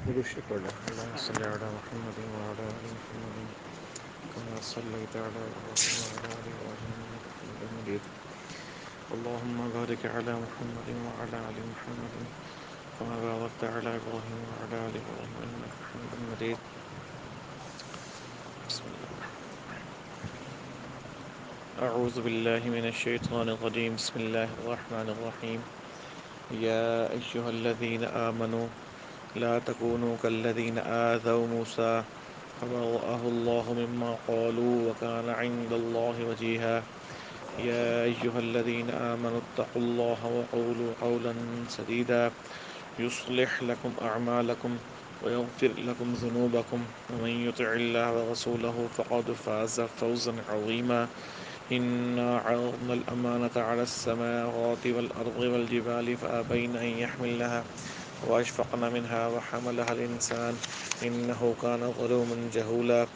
درود پڑھیں اللهم صل علی محمد وعلى آل محمد كما صليت على إبراهيم وعلى آل إبراهيم إنك حميد مجيد اللهم بارك على محمد وعلى آل محمد كما باركت على إبراهيم وعلى آل إبراهيم إنك حميد مجيد بسم الله الرحمن الرحيم أعوذ بالله من الشيطان الرجيم بسم الله الرحمن الرحيم يا أيها الذين آمنوا لا تكونوا كالذين آذوا موسى فبرأه الله مما قالوا وكان عند الله وجيها يا أيها الذين آمنوا اتقوا الله وقولوا قولا سديدا يصلح لكم أعمالكم ويغفر لكم ذنوبكم ومن يطع الله ورسوله فقد فاز فوزا عظيما إنا عرضنا الأمانة على السماوات والأرض والجبال فأبين أن يحملنها وأشفقن منها وحملها الإنسان إنه كان ظلوما جهولا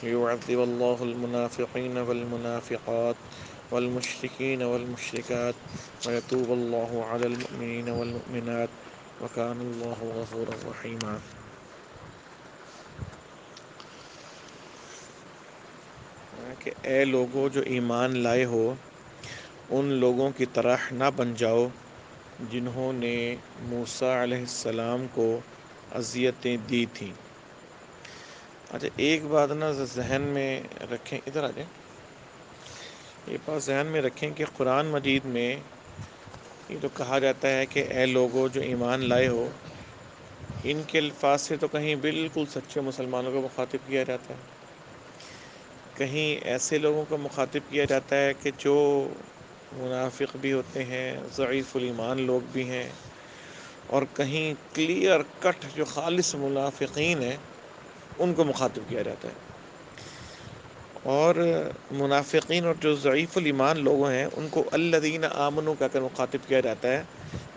ليعذب الله المنافقين والمنافقات والمشركين والمشركات ويتوب الله على المؤمنين والمؤمنات وكان الله غفورا رحيما کہ اے لوگو جو ایمان لائے ہو ان لوگوں کی طرح نہ بن جاؤ جنہوں نے موسیٰ علیہ السلام کو اذیتیں دی تھیں۔ اچھا ایک بات نا ذہن میں رکھیں، ادھر آ جائیں، یہ بات ذہن میں رکھیں کہ قرآن مجید میں یہ جو کہا جاتا ہے کہ اے لوگو جو ایمان لائے ہو، ان کے الفاظ سے تو کہیں بالکل سچے مسلمانوں کو مخاطب کیا جاتا ہے، کہیں ایسے لوگوں کو مخاطب کیا جاتا ہے کہ جو منافق بھی ہوتے ہیں، ضعیف الایمان لوگ بھی ہیں، اور کہیں کلیئر کٹ جو خالص منافقین ہیں ان کو مخاطب کیا جاتا ہے۔ اور منافقین اور جو ضعیف الایمان لوگ ہیں ان کو الذین آمنوا کہہ کر مخاطب کیا جاتا ہے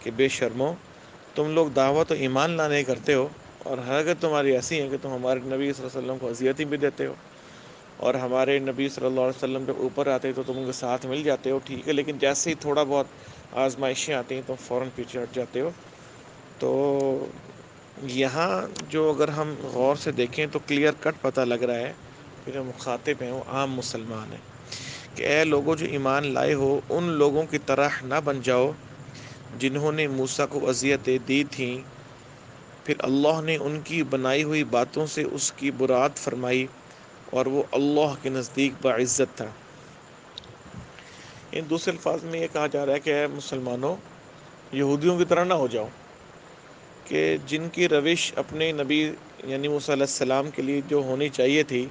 کہ بے شرمو تم لوگ دعوت و ایمان لانے کرتے ہو، اور حرکت تمہاری ایسی ہے کہ تم ہمارے نبی صلی اللہ علیہ وسلم کو اذیتیں بھی دیتے ہو، اور ہمارے نبی صلی اللہ علیہ وسلم جب اوپر آتے تو تم ان کے ساتھ مل جاتے ہو، ٹھیک ہے، لیکن جیسے ہی تھوڑا بہت آزمائشیں آتی ہیں تو فوراً پیچھے ہٹ جاتے ہو۔ تو یہاں جو اگر ہم غور سے دیکھیں تو کلیئر کٹ پتہ لگ رہا ہے کہ جو مخاطب ہیں وہ عام مسلمان ہیں، کہ اے لوگوں جو ایمان لائے ہو ان لوگوں کی طرح نہ بن جاؤ جنہوں نے موسیٰ کو اذیتیں دی تھیں، پھر اللہ نے ان کی بنائی ہوئی باتوں سے اس کی برات فرمائی اور وہ اللہ کے نزدیک باعزت تھا۔ ان دوسرے الفاظ میں یہ کہا جا رہا ہے کہ اے مسلمانوں یہودیوں کی طرح نہ ہو جاؤ، کہ جن کی روش اپنے نبی یعنی موسیٰ علیہ السلام کے لیے جو ہونی چاہیے تھی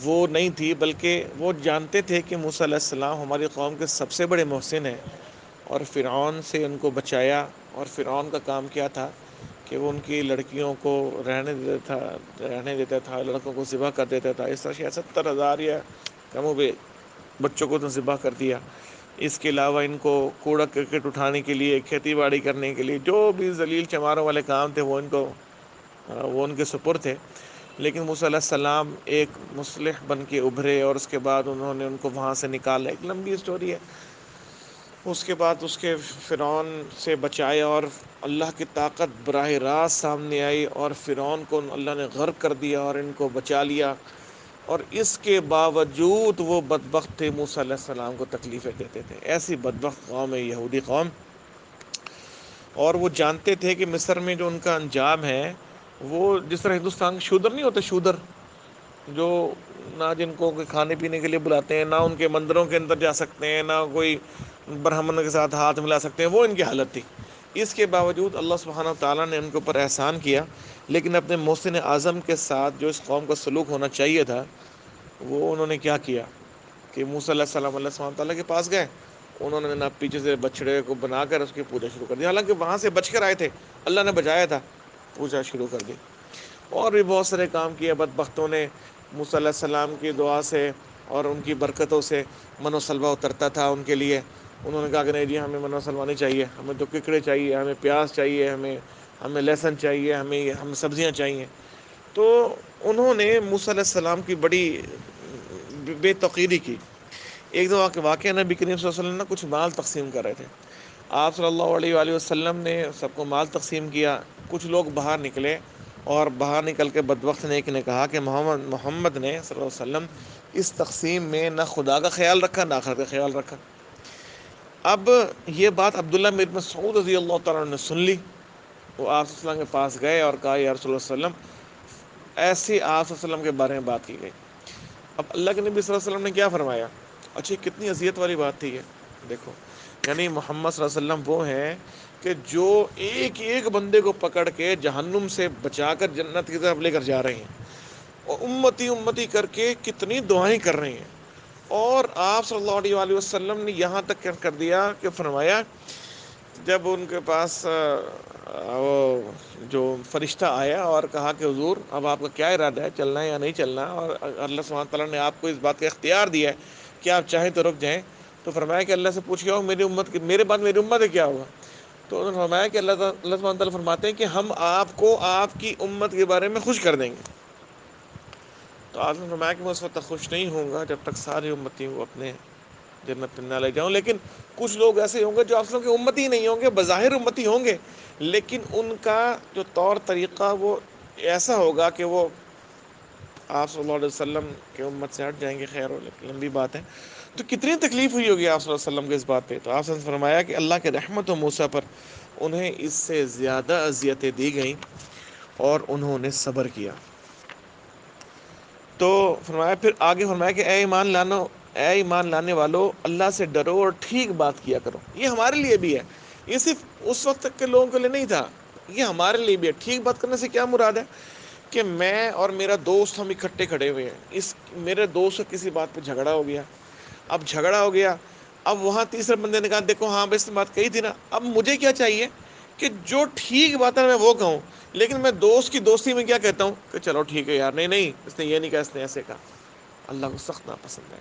وہ نہیں تھی، بلکہ وہ جانتے تھے کہ موسیٰ علیہ السلام ہماری قوم کے سب سے بڑے محسن ہیں، اور فرعون سے ان کو بچایا، اور فرعون کا کام کیا تھا کہ وہ ان کی لڑکیوں کو رہنے دیتا تھا، لڑکوں کو ذبح کر دیتا تھا، اس طرح سے 70,000 یا کم و بیش بچوں کو تو ذبح کر دیا۔ اس کے علاوہ ان کو کوڑا کرکٹ اٹھانے کے لیے، کھیتی باڑی کرنے کے لیے جو بھی ذلیل چماروں والے کام تھے وہ ان کے سپر تھے، لیکن موسیٰ علیہ السلام ایک مصلح بن کے ابھرے، اور اس کے بعد انہوں نے ان کو وہاں سے نکالا، ایک لمبی سٹوری ہے۔ اس کے بعد اس کے فرعون سے بچایا، اور اللہ کی طاقت براہ راست سامنے آئی اور فرعون کو اللہ نے غرق کر دیا اور ان کو بچا لیا، اور اس کے باوجود وہ بدبخت تھے، موسیٰ علیہ السلام کو تکلیفیں دیتے تھے۔ ایسی بدبخت قوم ہے یہودی قوم، اور وہ جانتے تھے کہ مصر میں جو ان کا انجام ہے وہ جس طرح ہندوستان کے شودر نہیں ہوتے، شودر جو نہ جن کو کھانے پینے کے لیے بلاتے ہیں، نہ ان کے مندروں کے اندر جا سکتے ہیں، نہ کوئی برہمن کے ساتھ ہاتھ ملا سکتے ہیں، وہ ان کی حالت تھی۔ اس کے باوجود اللہ سبحانہ وتعالیٰ نے ان کے اوپر احسان کیا، لیکن اپنے محسن اعظم کے ساتھ جو اس قوم کا سلوک ہونا چاہیے تھا وہ انہوں نے کیا کیا کہ موسیٰ علیہ السلام اللہ سبحانہ تعالیٰ کے پاس گئے، انہوں نے نہ پیچھے سے بچڑے کو بنا کر اس کی پوجا شروع کر دی، حالانکہ وہاں سے بچ کر آئے تھے، اللہ نے بچایا تھا، پوجا شروع کر دی۔ اور بھی بہت سارے کام کیے بدبختوں نے، موسیٰ علیہ السلام کی دعا سے اور ان کی برکتوں سے من و سلوہ اترتا تھا ان کے لیے۔ انہوں نے کہا کہ نہیں جی ہمیں من و سلوہ نہیں چاہیے، ہمیں تو ککڑے چاہیے، ہمیں پیاز چاہیے، ہمیں لہسن چاہیے، ہمیں سبزیاں چاہیے۔ تو انہوں نے موسیٰ علیہ السلام کی بڑی بے توقیری کی۔ ایک دو واقعہ نبی کریم صلی اللہ علیہ وسلم نے کچھ مال تقسیم کر رہے تھے، آپ صلی اللہ علیہ وآلہ وسلم نے سب کو مال تقسیم کیا. کچھ لوگ باہر نکلے اور باہر نکل کے بدبخت نے ایک نے کہا کہ محمد نے صلی اللہ علیہ وسلم اس تقسیم میں نہ خدا کا خیال رکھا نہ آخرت کا خیال رکھا. اب یہ بات عبداللہ بن مسعود رضی اللہ تعالیٰ عنہ نے سن لی. وہ آپ صلی اللہ علیہ وسلم کے پاس گئے اور کہا یا رسول اللہ صلی اللہ علیہ وسلم ایسی آپ صلی اللہ علیہ وسلم کے بارے میں بات کی گئی. اب اللہ کے نبی صلی اللہ علیہ وسلم نے کیا فرمایا؟ اچھا کتنی اذیت والی بات تھی یہ دیکھو. یعنی محمد صلی اللہ علیہ وسلم وہ ہیں کہ جو ایک ایک بندے کو پکڑ کے جہنم سے بچا کر جنت کی طرف لے کر جا رہے ہیں اور امتی امتی کر کے کتنی دعائیں کر رہے ہیں. اور آپ صلی اللہ علیہ وآلہ وسلم نے یہاں تک کر دیا کہ فرمایا جب ان کے پاس وہ جو فرشتہ آیا اور کہا کہ حضور اب آپ کا کیا ارادہ ہے، چلنا ہے یا نہیں چلنا، اور اللہ سبحانہ تعالیٰ نے آپ کو اس بات کا اختیار دیا ہے کہ آپ چاہیں تو رک جائیں، تو فرمایا کہ اللہ سے پوچھ کے آؤ میری امت کی، میرے بعد میری امت ہے کیا ہوگا. تو انہوں نے فرمایا کہ اللہ سبحانہ تعالیٰ فرماتے ہیں کہ ہم آپ کو آپ کی امت کے بارے میں خوش کر دیں گے. تو آپ نے فرمایا کہ میں اس وقت تک خوش نہیں ہوں گا جب تک ساری امتی کو اپنے جنت میں نہ لے جاؤں. لیکن کچھ لوگ ایسے ہوں گے جو آپ کی امتی ہی نہیں ہوں گے، بظاہر امتی ہوں گے لیکن ان کا جو طور طریقہ وہ ایسا ہوگا کہ وہ آپ صلی اللہ علیہ وسلم کی امت سے ہٹ جائیں گے. خیر لمبی بات ہے. تو کتنی تکلیف ہوئی ہوگی آپ صلی اللہ علیہ وسلم کے اس بات پہ. تو آپ نے فرمایا کہ اللہ کے رحمت و موسیٰ پر انہیں اس سے زیادہ اذیتیں دی گئیں اور انہوں نے صبر کیا. تو فرمایا پھر آگے فرمایا کہ اے ایمان لانے والو اللہ سے ڈرو اور ٹھیک بات کیا کرو. یہ ہمارے لیے بھی ہے، یہ صرف اس وقت تک کے لوگوں کے لیے نہیں تھا، یہ ہمارے لیے بھی ہے. ٹھیک بات کرنے سے کیا مراد ہے کہ میں اور میرا دوست ہم اکٹھے کھڑے ہوئے ہیں، میرے دوست سے کسی بات پہ جھگڑا ہو گیا. اب جھگڑا ہو گیا، اب وہاں تیسرے بندے نے کہا دیکھو ہاں بھائی اس نے بات کہی تھی نا. اب مجھے کیا چاہیے کہ جو ٹھیک بات ہے میں وہ کہوں، لیکن میں دوست کی دوستی میں کیا کہتا ہوں کہ چلو ٹھیک ہے یار، نہیں اس نے یہ نہیں کہا، اس نے ایسے کہا. اللہ کو سخت ناپسند ہے.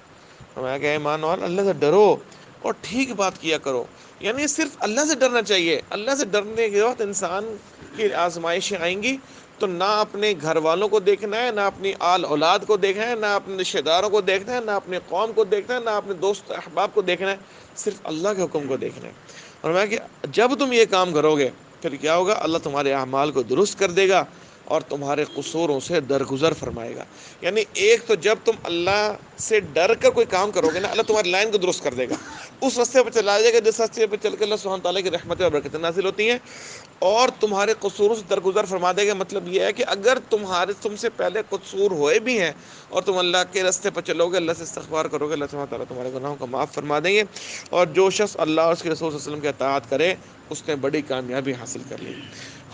فرمایا کہ ایمان والو اللہ سے ڈرو اور ٹھیک بات کیا کرو. یعنی صرف اللہ سے ڈرنا چاہیے. اللہ سے ڈرنے کے وقت انسان کی آزمائشیں آئیں گی تو نہ اپنے گھر والوں کو دیکھنا ہے، نہ اپنی آل اولاد کو دیکھنا ہے، نہ اپنے رشتہ داروں کو دیکھنا ہے، نہ اپنے قوم کو دیکھنا ہے، نہ اپنے دوست احباب کو دیکھنا ہے، صرف اللہ کے حکم کو دیکھنا ہے. اور میں کہ جب تم یہ کام کرو گے پھر کیا ہوگا، اللہ تمہارے اعمال کو درست کر دے گا اور تمہارے قصوروں سے درگزر فرمائے گا. یعنی ایک تو جب تم اللہ سے ڈر کر کوئی کام کرو گے نا، اللہ تمہاری لائن کو درست کر دے گا، اس راستے پہ چلا جائے گا جس راستے پہ چل کے اللہ سبحانہ تعالیٰ کی رحمتیں اور برکتیں نازل ہوتی ہیں اور تمہارے قصوروں سے درگزر فرما دے گا. مطلب یہ ہے کہ اگر تم سے پہلے قصور ہوئے بھی ہیں اور تم اللہ کے راستے پر چلو گے، اللہ سے استغفار کرو گے، اللہ سبحانہ تعالیٰ تمہارے گناہوں کو معاف فرما دیں گے. اور جو شخص اللہ اور اس کے رسول صلی اللہ علیہ وسلم کی اطاعت کرے اس نے بڑی کامیابی حاصل کر لی.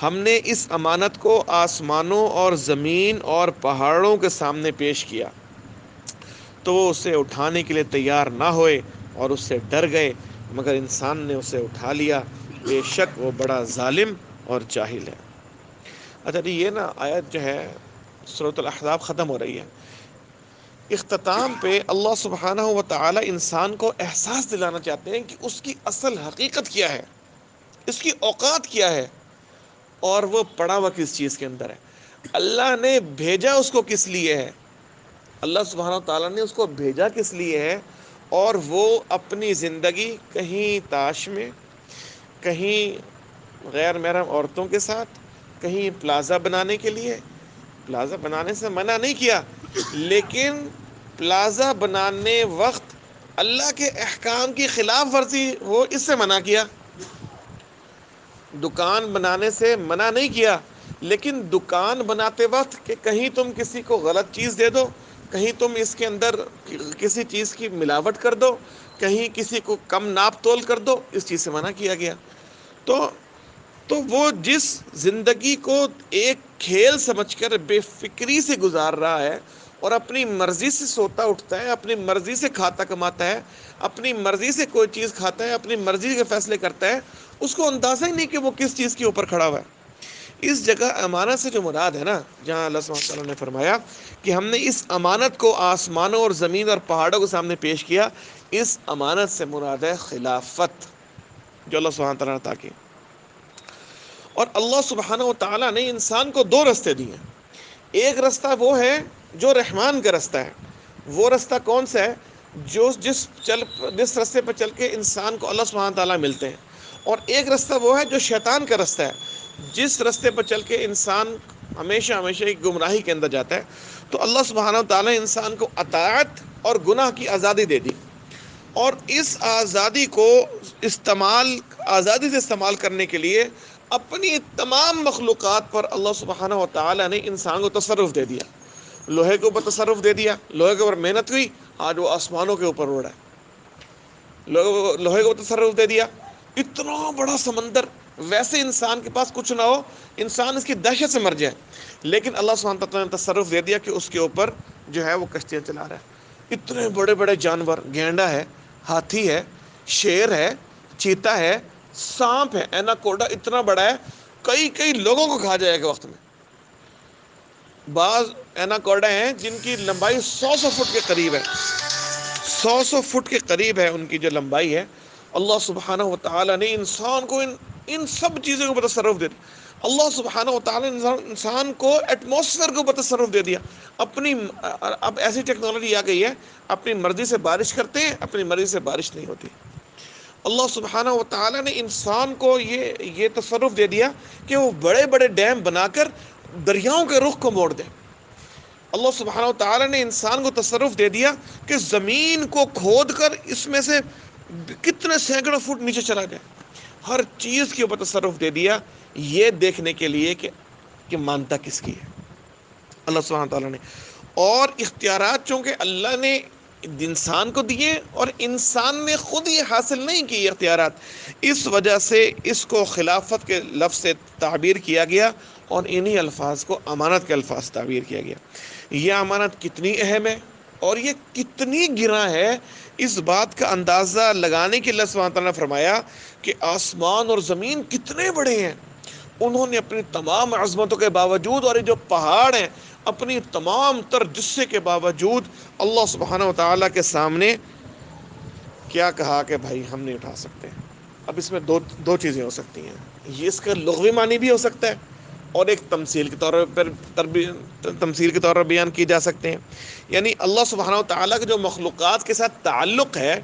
ہم نے اس امانت کو آسمانوں اور زمین اور پہاڑوں کے سامنے پیش کیا تو وہ اسے اٹھانے کے لیے تیار نہ ہوئے اور اس سے ڈر گئے، مگر انسان نے اسے اٹھا لیا، بے شک وہ بڑا ظالم اور جاہل ہے. اچھا جی، یہ نا آیت جو ہے سورۃ الاحزاب ختم ہو رہی ہے. اختتام پہ اللہ سبحانہ و تعالی انسان کو احساس دلانا چاہتے ہیں کہ اس کی اصل حقیقت کیا ہے، اس کی اوقات کیا ہے اور وہ پڑا ہوا کس چیز کے اندر ہے. اللہ نے بھیجا اس کو کس لیے ہے، اللہ سبحانہ و تعالیٰ نے اس کو بھیجا کس لیے ہے، اور وہ اپنی زندگی کہیں تاش میں، کہیں غیر محرم عورتوں کے ساتھ، کہیں پلازا بنانے کے لیے، پلازا بنانے سے منع نہیں کیا لیکن پلازا بنانے وقت اللہ کے احکام کی خلاف ورزی ہو اس سے منع کیا. دکان بنانے سے منع نہیں کیا لیکن دکان بناتے وقت کہ کہیں تم کسی کو غلط چیز دے دو، کہیں تم اس کے اندر کسی چیز کی ملاوٹ کر دو، کہیں کسی کو کم ناپ تول کر دو، اس چیز سے منع کیا گیا. تو وہ جس زندگی کو ایک کھیل سمجھ کر بے فکری سے گزار رہا ہے اور اپنی مرضی سے سوتا اٹھتا ہے، اپنی مرضی سے کھاتا کماتا ہے، اپنی مرضی سے کوئی چیز کھاتا ہے، اپنی مرضی کے فیصلے کرتا ہے، اس کو اندازہ ہی نہیں کہ وہ کس چیز کے اوپر کھڑا ہوا ہے. اس جگہ امانت سے جو مراد ہے نا، جہاں اللہ سبحانہ وتعالیٰ نے فرمایا کہ ہم نے اس امانت کو آسمانوں اور زمین اور پہاڑوں کے سامنے پیش کیا، اس امانت سے مراد ہے خلافت جو اللہ سبحانہ وتعالیٰ نے عطا کی. اور اللہ سبحانہ و تعالیٰ نے انسان کو دو رستے دیے. ایک رستہ وہ ہے جو رحمان کا رستہ ہے. وہ رستہ کون سا ہے؟ جس رستے پر چل کے انسان کو اللہ سبحانہ تعالیٰ ملتے ہیں. اور ایک رستہ وہ ہے جو شیطان کا رستہ ہے، جس رستے پر چل کے انسان ہمیشہ ہمیشہ ایک گمراہی کے اندر جاتا ہے۔ تو اللہ سبحانہ و تعالیٰ نے انسان کو اطاعت اور گناہ کی آزادی دے دی، اور اس آزادی کو آزادی سے استعمال کرنے کے لیے اپنی تمام مخلوقات پر اللہ سبحانہ و تعالیٰ نے انسان کو تصرف دے دیا۔ لوہے کے اوپر تصرف دے دیا، لوہے کے اوپر محنت ہوئی، آج وہ آسمانوں کے اوپر اڑ رہا ہے۔ لوہے کو تصرف دے دیا، اتنا بڑا سمندر، ویسے انسان کے پاس کچھ نہ ہو، انسان اس کی دہشت سے مر جائے، لیکن اللہ سبحانہ تعالیٰ نے تصرف دے دیا کہ اس کے اوپر جو ہے وہ کشتیاں چلا رہا ہے۔ اتنے بڑے بڑے جانور، گینڈا ہے، ہاتھی ہے، شیر ہے، چیتا ہے، سانپ ہے، ایناکوڈا اتنا بڑا ہے، کئی لوگوں کو کھا جائے گا وقت میں۔ بعض ایناکوڈا ہیں جن کی لمبائی 100 فٹ کے قریب ہے، 100 فٹ کے قریب ہے ان کی جو لمبائی ہے۔ اللہ سبحانہ و تعالیٰ نے انسان کو ان سب چیزوں کے اوپر تصرف دے دیا۔ اللہ سبحانہ و تعالیٰ نے انسان کو ایٹماسفیئر کے اوپر تصرف دے دیا۔ اب ایسی ٹیکنالوجی آ گئی ہے، اپنی مرضی سے بارش کرتے ہیں، اپنی مرضی سے بارش نہیں ہوتی۔ اللہ سبحانہ و تعالیٰ نے انسان کو یہ تصرف دے دیا کہ وہ بڑے بڑے ڈیم بنا کر دریاؤں کے رخ کو موڑ دے۔ اللہ سبحانہ و تعالیٰ نے انسان کو تصرف دے دیا کہ زمین کو کھود کر اس میں سے کتنے سینکڑوں فٹ نیچے چلا جائے۔ ہر چیز کے اوپر تصرف دے دیا، یہ دیکھنے کے لیے کہ مانتا کس کی ہے، اللہ سبحانہ و تعالیٰ نے۔ اور اختیارات چونکہ اللہ نے انسان کو دیے، اور انسان نے خود یہ حاصل نہیں کی اختیارات، اس وجہ سے اس کو خلافت کے لفظ سے تعبیر کیا گیا، اور انہی الفاظ کو امانت کے الفاظ تعبیر کیا گیا۔ یہ امانت کتنی اہم ہے اور یہ کتنی گراں ہے، اس بات کا اندازہ لگانے کے لیے اللہ سبحانہ تعالیٰ نے فرمایا کہ آسمان اور زمین کتنے بڑے ہیں۔ انہوں نے اپنی تمام عظمتوں کے باوجود، اور یہ جو پہاڑ ہیں اپنی تمام تر جثے کے باوجود، اللہ سبحانہ و تعالیٰ کے سامنے کیا کہا کہ بھائی ہم نہیں اٹھا سکتے۔ اب اس میں دو چیزیں ہو سکتی ہیں، یہ اس کا لغوی معنی بھی ہو سکتا ہے، اور ایک تمثیل کے طور پر بیان کی جا سکتے ہیں۔ یعنی اللہ سبحانہ و تعالیٰ کے جو مخلوقات کے ساتھ تعلق ہے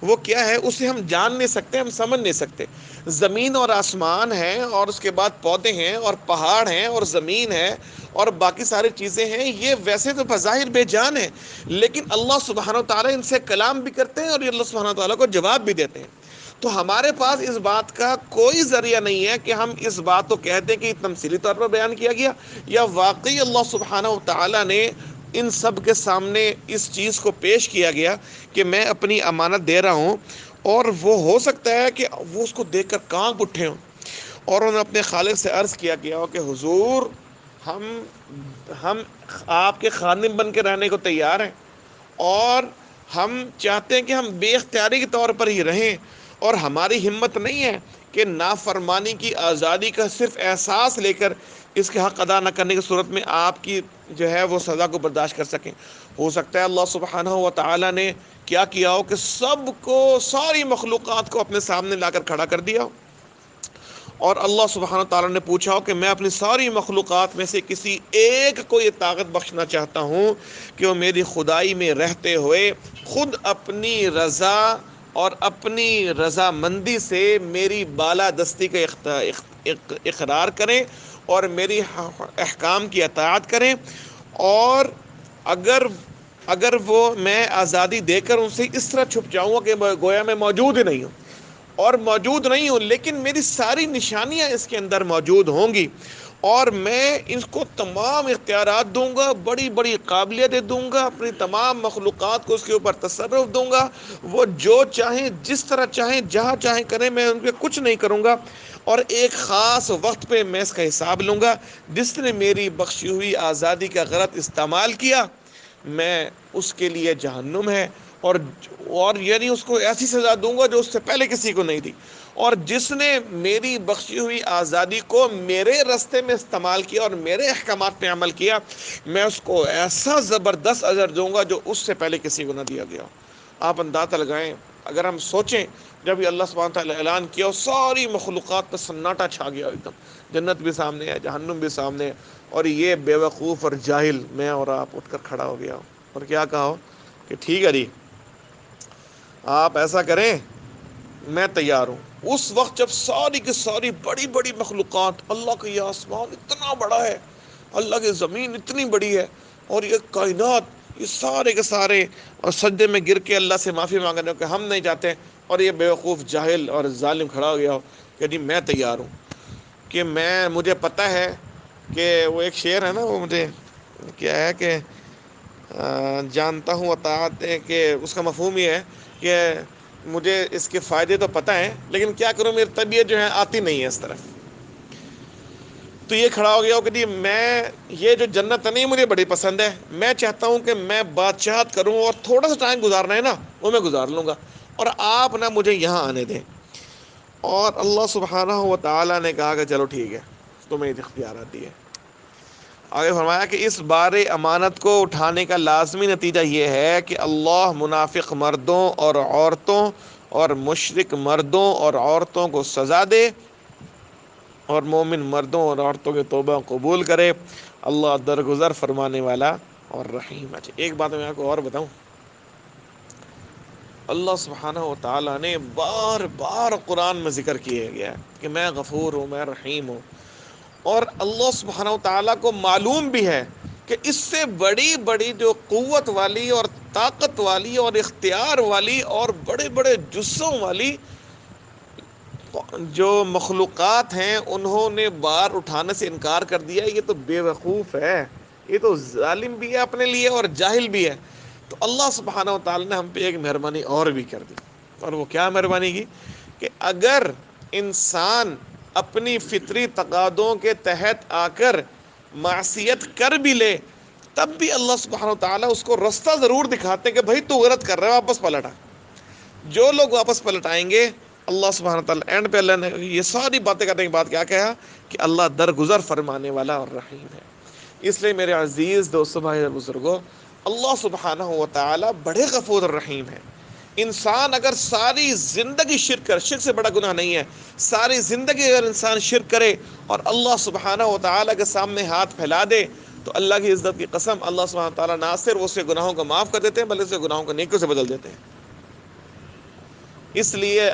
وہ کیا ہے، اسے ہم جان نہیں سکتے، ہم سمجھ نہیں سکتے۔ زمین اور آسمان ہیں، اور اس کے بعد پودے ہیں، اور پہاڑ ہیں، اور زمین ہے، اور باقی ساری چیزیں ہیں، یہ ویسے تو بظاہر بے جان ہیں، لیکن اللہ سبحانہ و تعالیٰ ان سے کلام بھی کرتے ہیں، اور یہ اللہ سبحانہ و تعالیٰ کو جواب بھی دیتے ہیں۔ تو ہمارے پاس اس بات کا کوئی ذریعہ نہیں ہے کہ ہم اس بات کو کہتے ہیں کہ تمثیلی طور پر بیان کیا گیا، یا واقعی اللہ سبحانہ و تعالیٰ نے ان سب کے سامنے اس چیز کو پیش کیا گیا کہ میں اپنی امانت دے رہا ہوں، اور وہ ہو سکتا ہے کہ وہ اس کو دیکھ کر کانپ اٹھے ہوں، اور انہوں نے اپنے خالق سے عرض کیا ہو کہ حضور ہم آپ کے خادم بن کے رہنے کو تیار ہیں، اور ہم چاہتے ہیں کہ ہم بے اختیاری کے طور پر ہی رہیں، اور ہماری ہمت نہیں ہے کہ نافرمانی کی آزادی کا صرف احساس لے کر اس کے حق ادا نہ کرنے کی صورت میں آپ کی جو ہے وہ سزا کو برداشت کر سکیں۔ ہو سکتا ہے اللہ سبحانہ و تعالیٰ نے کیا ہو کہ سب کو، ساری مخلوقات کو اپنے سامنے لا کر کھڑا کر دیا ہو، اور اللہ سبحانہ تعالیٰ نے پوچھا ہو کہ میں اپنی ساری مخلوقات میں سے کسی ایک کو یہ طاقت بخشنا چاہتا ہوں کہ وہ میری خدائی میں رہتے ہوئے خود اپنی رضا اور اپنی رضامندی سے میری بالادستی کا اقرار کریں، اور میری احکام کی اطاعت کریں، اور اگر وہ میں آزادی دے کر ان سے اس طرح چھپ جاؤں گا کہ گویا میں موجود ہی نہیں ہوں، اور موجود نہیں ہوں، لیکن میری ساری نشانیاں اس کے اندر موجود ہوں گی، اور میں اس کو تمام اختیارات دوں گا، بڑی بڑی قابلیتیں دوں گا، اپنی تمام مخلوقات کو اس کے اوپر تصرف دوں گا، وہ جو چاہیں، جس طرح چاہیں، جہاں چاہیں کریں، میں ان پہ کچھ نہیں کروں گا، اور ایک خاص وقت پہ میں اس کا حساب لوں گا۔ جس نے میری بخشی ہوئی آزادی کا غلط استعمال کیا، میں اس کے لیے جہنم ہے، اور یعنی اس کو ایسی سزا دوں گا جو اس سے پہلے کسی کو نہیں دی، اور جس نے میری بخشی ہوئی آزادی کو میرے رستے میں استعمال کیا اور میرے احکامات پہ عمل کیا، میں اس کو ایسا زبردست اجر دوں گا جو اس سے پہلے کسی کو نہ دیا گیا۔ آپ اندازہ لگائیں، اگر ہم سوچیں، جب یہ اللہ سبحانہ تعالیٰ اعلان کیا اور ساری مخلوقات پر سناٹا چھا گیا، ایک دم جنت بھی سامنے ہے، جہنم بھی سامنے ہے، اور یہ بے وقوف اور جاہل میں اور آپ اٹھ کر کھڑا ہو گیا اور کیا کہا ہو کہ ٹھیک ہے جی، آپ ایسا کریں، میں تیار ہوں. اس وقت جب ساری کی ساری بڑی بڑی مخلوقات، اللہ کا یہ آسمان اتنا بڑا ہے، اللہ کی زمین اتنی بڑی ہے، اور یہ کائنات، یہ سارے کے سارے اور سجدے میں گر کے اللہ سے معافی مانگنے کہ ہم نہیں چاہتے، اور یہ بیوقوف جاہل اور ظالم کھڑا ہو گیا ہو کہ جی میں تیار ہوں، کہ مجھے پتہ ہے کہ وہ ایک شعر ہے نا، وہ مجھے کیا ہے کہ جانتا ہوں اطاعت، کہ اس کا مفہوم یہ ہے کہ مجھے اس کے فائدے تو پتہ ہیں، لیکن کیا کروں میری طبیعت جو ہے آتی نہیں ہے اس طرف. تو یہ کھڑا ہو گیا ہو کہ جی میں یہ جو جنت نہیں مجھے بڑی پسند ہے، میں چاہتا ہوں کہ میں بادشاہت کروں اور تھوڑا سا ٹائم گزارنا ہے نا وہ میں گزار لوں گا، اور آپ نہ مجھے یہاں آنے دیں. اور اللہ سبحانہ و تعالیٰ نے کہا کہ چلو ٹھیک ہے، تمہیں اختیارات دیے. آگے فرمایا کہ اس بار امانت کو اٹھانے کا لازمی نتیجہ یہ ہے کہ اللہ منافق مردوں اور عورتوں اور مشرک مردوں اور عورتوں کو سزا دے، اور مومن مردوں اور عورتوں کے توبہ قبول کرے. اللہ درگزر فرمانے والا اور رحیم. اچھا ایک بات میں آپ کو اور بتاؤں، اللہ سبحانہ و تعالیٰ نے بار بار قرآن میں ذکر کیا گیا ہے کہ میں غفور ہوں، میں رحیم ہوں. اور اللہ سبحانہ و تعالیٰ کو معلوم بھی ہے کہ اس سے بڑی بڑی جو قوت والی اور طاقت والی اور اختیار والی اور بڑے بڑے جسوں والی جو مخلوقات ہیں، انہوں نے بار اٹھانے سے انکار کر دیا. یہ تو بے وقوف ہے، یہ تو ظالم بھی ہے اپنے لیے اور جاہل بھی ہے. تو اللہ سبحانہ و تعالیٰ نے ہم پہ ایک مہربانی اور بھی کر دی، اور وہ کیا مہربانی کی کہ اگر انسان اپنی فطری تقاضوں کے تحت آ کر معصیت کر بھی لے، تب بھی اللہ سبحانہ و تعالیٰ اس کو رستہ ضرور دکھاتے کہ بھائی تو غلط کر رہا ہے، واپس پلٹ آ. جو لوگ واپس پلٹ آئیں گے، اللہ سبحانہ تعالیٰ اینڈ پہ اللہ نے یہ ساری باتیں کرنے کے بعد کیا کہا کہ اللہ درگزر فرمانے والا اور رحیم ہے. اس لیے میرے عزیز دوستو، بھائی اور بزرگوں، اللہ سبحانہ و تعالیٰ بڑے غفور الرحیم ہیں. انسان اگر ساری زندگی شرک سے بڑا گناہ نہیں ہے، ساری زندگی اگر انسان شرک کرے اور اللہ سبحانہ و تعالیٰ کے سامنے ہاتھ پھیلا دے، تو اللہ کی عزت کی قسم، اللہ سبحانہ و تعالیٰ نہ صرف اس کے گناہوں کو معاف کر دیتے ہیں بلکہ اس کے گناہوں کو نیکیوں سے بدل دیتے ہیں. اس لیے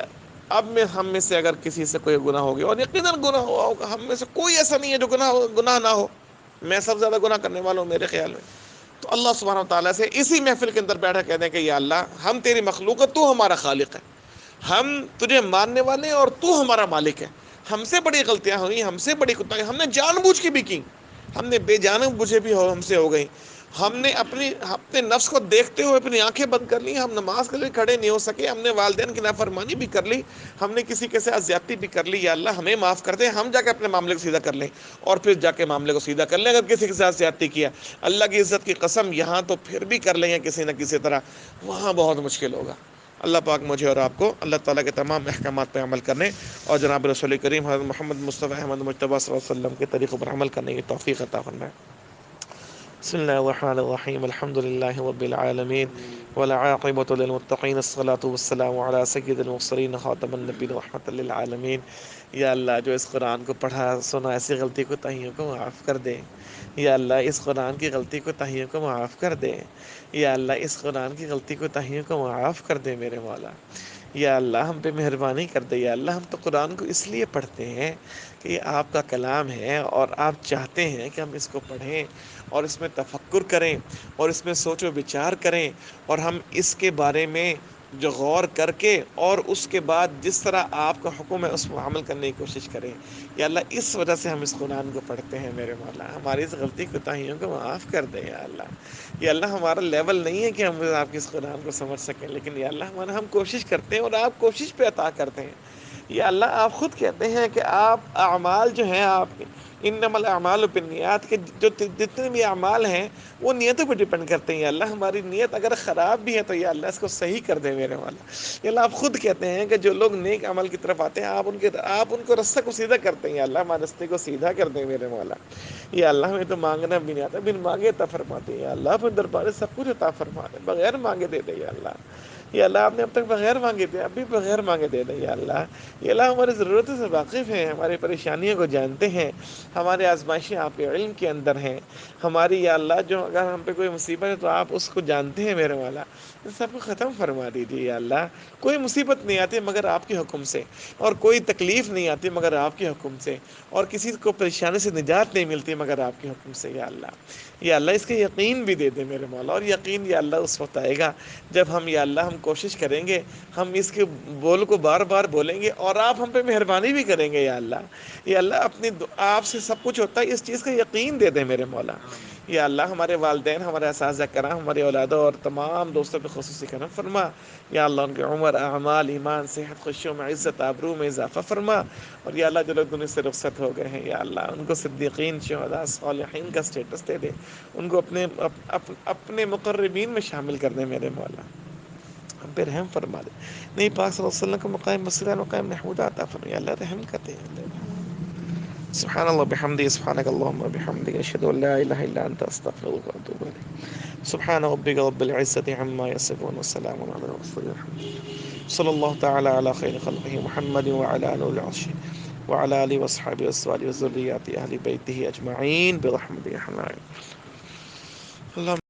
اب ہم میں سے اگر کسی سے کوئی گناہ ہو گیا، اور یقیناً گناہ ہوا ہوگا، ہم میں سے کوئی ایسا نہیں ہے جو گناہ نہ ہو. میں سب سے زیادہ گناہ کرنے والا ہوں میرے خیال میں. تو اللہ سبحانہ و تعالیٰ سے اسی محفل کے اندر بیٹھا کہتے ہیں کہ یا اللہ، ہم تیری مخلوق ہے، تو ہمارا خالق ہے، ہم تجھے ماننے والے ہیں اور تو ہمارا مالک ہے. ہم سے بڑی غلطیاں ہوئی، ہم سے بڑی کوتاہیاں ہم نے جان بوجھ کے بھی کی، ہم نے بے جان بوجھے بھی ہم سے ہو گئی. ہم نے اپنے نفس کو دیکھتے ہوئے اپنی آنکھیں بند کر لی، ہم نماز کے لیے کھڑے نہیں ہو سکے، ہم نے والدین کی نافرمانی بھی کر لی، ہم نے کسی کے ساتھ زیادتی بھی کر لی. یا اللہ ہمیں معاف کر دیں، ہم جا کے اپنے معاملے کو سیدھا کر لیں، اور پھر جا کے معاملے کو سیدھا کر لیں. اگر کسی کے ساتھ زیادتی کیا، اللہ کی عزت کی قسم، یہاں تو پھر بھی کر لیں گے کسی نہ کسی طرح، وہاں بہت مشکل ہوگا. اللہ پاک مجھے اور آپ کو اللہ تعالیٰ کے تمام احکامات پہ عمل کرنے اور جناب رسول کریم حضرت محمد مصطفیٰ احمد مجتبیٰ صلی اللہ علیہ وسلم کے طریقوں پر عمل کرنے کی توفیق عطا فرمائے. بسم اللہ الرحمن الرحیم. الحمد للہ رب العالمین والعاقبۃ للمتقین، الصلاۃ والسلام علی سید المرسلین خاتم النبیین رحمۃ للعالمین. یا اللہ، جو اس قرآن کو پڑھا سنا ایسی غلطی کو تاہیوں کو معاف کر دے. یا اللہ، اس قرآن کی غلطی کو تاہیوں کو معاف کر دے. یا اللہ، اس قرآن کی غلطی کو تاہیوں کو معاف کر دے میرے مولا. یا اللہ، ہم پہ مہربانی کر دے. یا اللہ، ہم تو قرآن کو اس لیے پڑھتے ہیں کہ یہ آپ کا کلام ہے، اور آپ چاہتے ہیں کہ ہم اس کو پڑھیں اور اس میں تفکر کریں اور اس میں سوچ و بچار کریں، اور ہم اس کے بارے میں جو غور کر کے اور اس کے بعد جس طرح آپ کا حکم ہے اس پر عمل کرنے کی کوشش کریں. یا اللہ، اس وجہ سے ہم اس قرآن کو پڑھتے ہیں میرے مولا. ہماری اس غلطی کوتاہیوں کو معاف کر دے یا اللہ. یا اللہ، ہمارا لیول نہیں ہے کہ ہم آپ کے اس قرآن کو سمجھ سکیں، لیکن یا اللہ ہم کوشش کرتے ہیں اور آپ کوشش پہ عطا کرتے ہیں. یا اللہ، آپ خود کہتے ہیں کہ آپ اعمال جو ہیں آپ کے، انما الاعمال بالنیات، کے جو جتنے بھی اعمال ہیں وہ نیتوں پہ ڈیپینڈ کرتے ہیں. یا اللہ، ہماری نیت اگر خراب بھی ہے تو یا اللہ اس کو صحیح کر دے میرے والا. یا اللہ، آپ خود کہتے ہیں کہ جو لوگ نیک عمل کی طرف آتے ہیں آپ ان کو رستہ کو سیدھا کرتے ہیں. یا اللہ، ہمارے رستے کو سیدھا کر دیں میرے مولا. یا اللہ، ہمیں تو مانگنا بھی نہیں آتا، بن مانگے عطا فرماتے ہیں. یا اللہ، اپنے دربار سے سب کچھ عطا فرما دے، بغیر مانگے دے دے یا اللہ. یا اللہ، آپ نے اب تک بغیر مانگے دے، اب بھی بغیر مانگے دے دیں یا اللہ. یا اللہ، ہماری ضرورتوں سے واقف ہیں، ہماری پریشانیوں کو جانتے ہیں، ہمارے آزمائشیں آپ کے علم کے اندر ہیں. ہماری یا اللہ، جو اگر ہم پہ کوئی مصیبت ہے تو آپ اس کو جانتے ہیں میرے والا. سب کو ختم فرما دیجیے یا اللہ. کوئی مصیبت نہیں آتی مگر آپ کے حکم سے، اور کوئی تکلیف نہیں آتی مگر آپ کے حکم سے، اور کسی کو پریشانی سے نجات نہیں ملتی مگر آپ کے حکم سے یا اللہ. یا اللہ اس کے یقین بھی دے دے میرے مولا، اور یقین یا اللہ اس وقت آئے گا جب ہم یا اللہ ہم کوشش کریں گے، ہم اس کے بول کو بار بار بولیں گے، اور آپ ہم پہ مہربانی بھی کریں گے یا اللہ. یا اللہ اپنی آپ سے سب کچھ ہوتا ہے، اس چیز کا یقین دے دے میرے مولا. یا اللہ ہمارے والدین، ہمارے اساتذہ کرام، ہماری اولادوں اور تمام دوستوں پہ خصوصی کرم فرما. یا اللہ ان کے عمر، اعمال، ایمان، صحت، خوشیوں میں، عزت، آبرو میں اضافہ فرما. اور یا اللہ جو لوگ دنیا سے رخصت ہو گئے ہیں یا اللہ ان کو صدیقین، شہداء، صالحین کا اسٹیٹس دے دے، ان کو اپنے مقربین میں شامل کر دے میرے مولا. ہم پہ رحم فرما دے. نہیں پاک صلی اللہ علیہ وسلم کو مقام مسجد، مقام محمود عطا فرما. یا اللہ رحم کر دے. سبحان اللہ بحمدہ، سبحانک اللہم وبحمدک، اشہد ان لا الہ الا انت، استغفرک واتوب الیک. سبحان ربک رب العزة عما يصفون، وسلام على المرسلين. صلی اللہ تعالی علی خیر خلقہ محمد وعلى نور العرش وعلى آله وصحبه وازواجه وذرياته اهل بيته اجمعين برحمتك يا حنان. اللهم